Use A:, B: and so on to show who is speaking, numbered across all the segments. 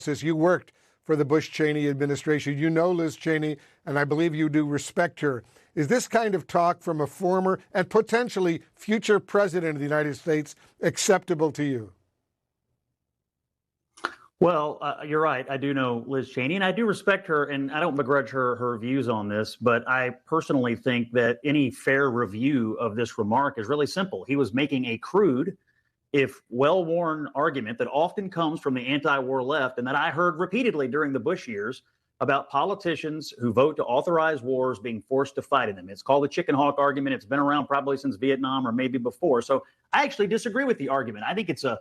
A: Since you worked for the Bush-Cheney administration, you know Liz Cheney, and I believe you do respect her. Is this kind of talk from a former and potentially future president of the United States acceptable to you?
B: Well, you're right. I do know Liz Cheney, and I do respect her, and I don't begrudge her views on this. But I personally think that any fair review of this remark is really simple. He was making a crude, if well-worn argument that often comes from the anti-war left, and that I heard repeatedly during the Bush years about politicians who vote to authorize wars being forced to fight in them. It's called the chicken hawk argument. It's been around probably since Vietnam or maybe before. So I actually disagree with the argument. I think it's a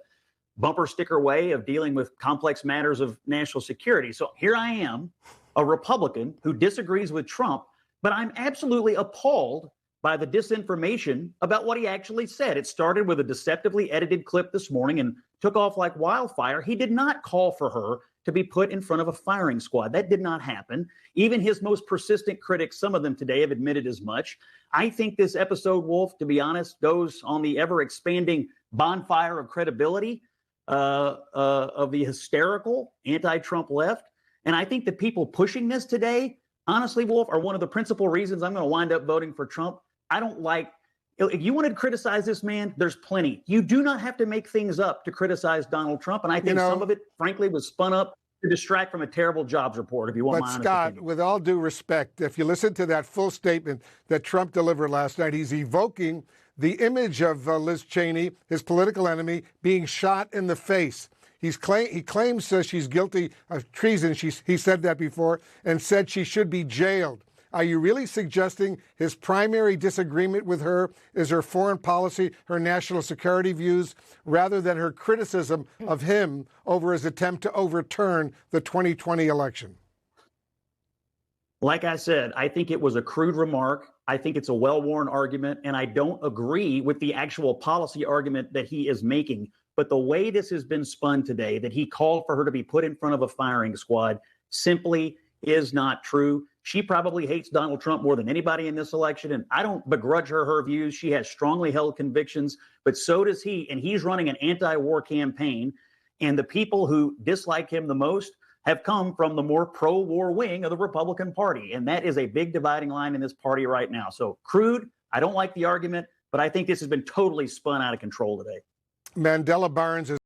B: bumper sticker way of dealing with complex matters of national security. So here I am, a Republican who disagrees with Trump, but I'm absolutely appalled by the disinformation about what he actually said. It started with a deceptively edited clip this morning and took off like wildfire. He did not call for her to be put in front of a firing squad. That did not happen. Even his most persistent critics, some of them today, have admitted as much. I think this episode, Wolf, to be honest, goes on the ever-expanding bonfire of credibility of the hysterical anti-Trump left. And I think the people pushing this today, honestly, Wolf, are one of the principal reasons I'm going to wind up voting for Trump. I don't like, if you want to criticize this man, there's plenty. You do not have to make things up to criticize Donald Trump. And I think some of it, frankly, was spun up to distract from a terrible jobs report, if you want my honest opinion.
A: But Scott, with all due respect, if you listen to that full statement that Trump delivered last night, he's evoking the image of Liz Cheney, his political enemy, being shot in the face. He claims she's guilty of treason. He said that before and said she should be jailed. Are you really suggesting his primary disagreement with her is her foreign policy, her national security views, rather than her criticism of him over his attempt to overturn the 2020 election?
B: Like I said, I think it was a crude remark. I think it's a well-worn argument, and I don't agree with the actual policy argument that he is making. But the way this has been spun today, that he called for her to be put in front of a firing squad, simply is not true. She probably hates Donald Trump more than anybody in this election, and I don't begrudge her views. She has strongly held convictions, but so does he, and he's running an anti-war campaign, and the people who dislike him the most have come from the more pro-war wing of the Republican Party, and that is a big dividing line in this party right now. So crude, I don't like the argument, but I think this has been totally spun out of control today.
A: Mandela Barnes is